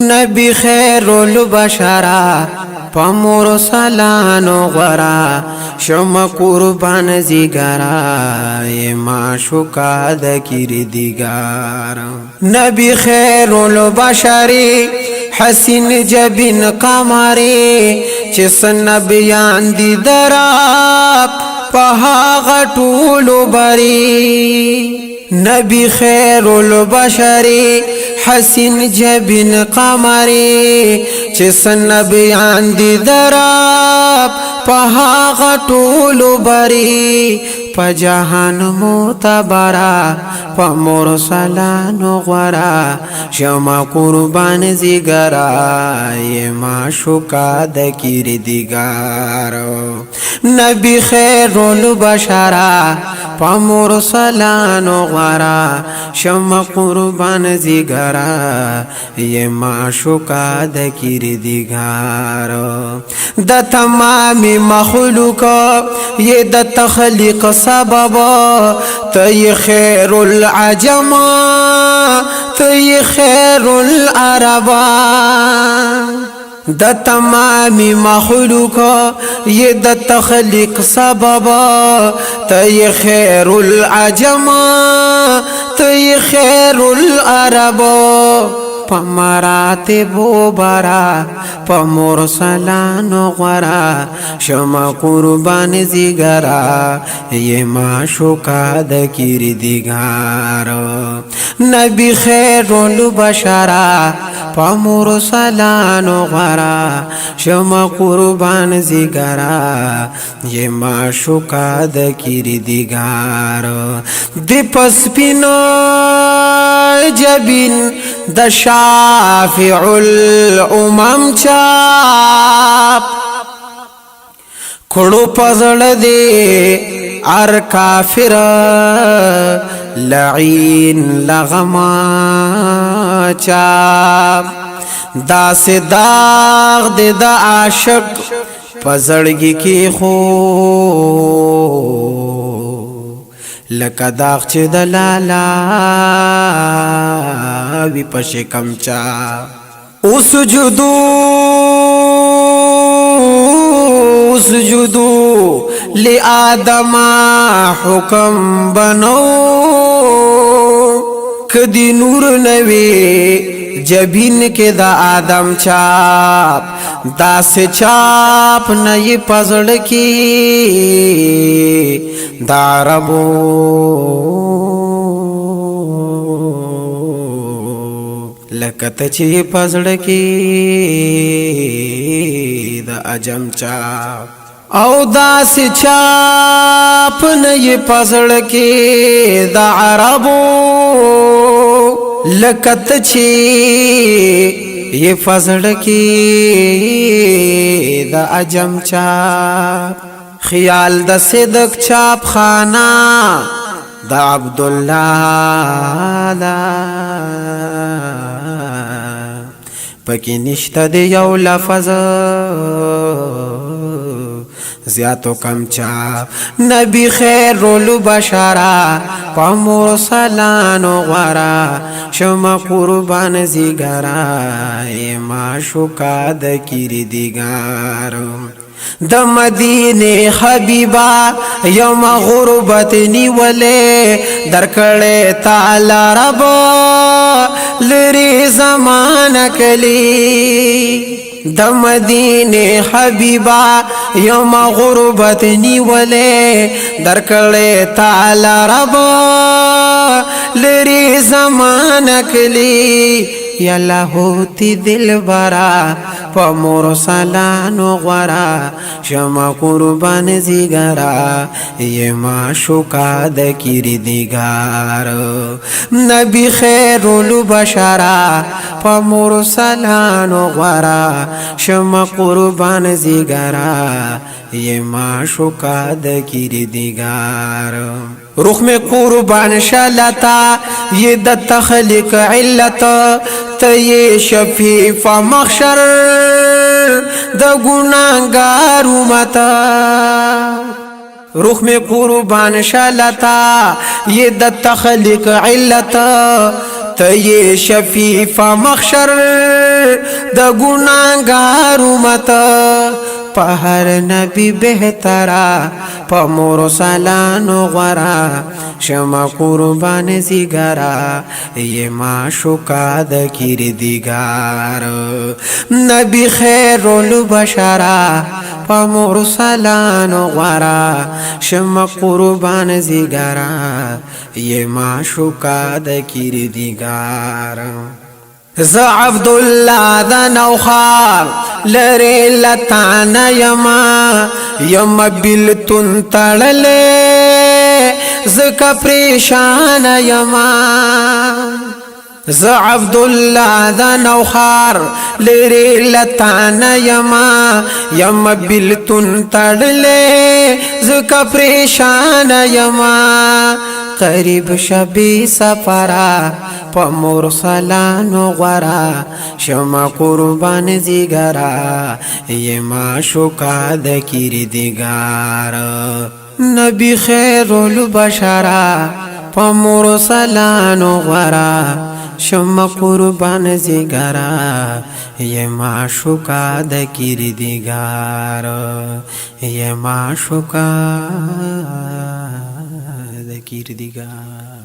نبی خیر البشرا پمرسلانو غرا شم قربان زیگرا معشوقا ذکر دیگار نبی خیر البشری حسین جبین قمری چس نبیان دی دراب پہا غطول بری نبی خیر البشری حسین جبین قمری چس نبیان دی دراب پہا غطول بری پا جہان معتبرا پا مرسلانو غرا شما قربان زیگرا یہ معشوقا ذکر دیگارو نبی خیر البشرا پا مرسلانو غرا شما قربان زیگرا یہ معشوقا ذکر دیگارو دا تمام مخلوق یہ دا تخلیق سبب تی خیر العجم تی خیر العرب دا تمام مخلوق یہ دا تخلیق سبب تی خیر العجم تی خیر العرب پمراتبو برا پمرسلانو غرا شما قربان زیگرا یہ معشوقا ذکر دیگارو نبی خیر البشرا پمرسلانو غرا شما قربان زیگرا یہ معشوقا ذکر دیگارو دی پسپینو جبین د شافع الامم چاپ کھڑو پزڑ دے ار کافر لعین لغما چاپ دا سے داغ دے دا عاشق پزڑگی کی خو لکا داغ چه دلالا وی پشکم چا اسجدو لی آدم حکم بنو کدی نور نوی جبین کے دا آدم چاپ دا سے چاپ نئی پزڑ کی دا ربو لکت چی پزڑ کی دا عجم چاپ او دا سے چاپ نئی پزڑ کی دا عربو لکت چی یہ فزڑ کی دا عجم چاپ خیال دا صدق چاپ خانا دا عبداللہ دا پکی نشتا دے یو لفظ زیادو کم چاپ نبی خیر البشرا پا مرسلانو غرا شما قربان زیگرا اے معشوقا ذکر دیگارو دا مدینه حبیبا یوم غربت نیولے درکڑے تعالی رب لری زمان کلی دا مدینه حبیبا یوم غربت نیولے درکڑے تعالی رب لری زمان کلی یلا ہوتی دل برا پا مرسلانو غرا شما قربان زیگرا یہ معشوقا ذکر دیگارو نبی خیر البشرا پا مرسلانو غرا شما قربان زیگرا یہ معشوقا ذکر دیگارو رخ میں قربان شلتا یہ دا تخلیق علتا تی شفیف مخشر دا گناہگار امتا رخ میں قربان شلتا یہ دا تخلیق علتا تی شفیف مخشر द गुनाहगार उम्मत पहर नबी बेहतरा पमोर सलानो गरा शमा कुर्बान जिगरा ये माशुका द किरदिगार नबी खैरुल बशरा पमोर सलानो गरा शमा कुर्बान जिगरा ये माशुका द किरदिगार ज़ अब्दुल्ला द नौखार लरे लताना यमा बिलतुन तड़ले ज़का परेशान यमा ज़ अब्दुल्ला द नौखार लरे लताना यमा बिलतुन तड़ले ज़का परेशान यमा करीब शबी सफरा पमोर सलानो गरा शमा कुर्बान जिगरा ये माशुका द किरदिगार नबी खैरुल बशरा पमोर सलानो गरा शमा कुर्बान जिगरा ये माशुका द किरदिगार ये माशुका द किरदिगार।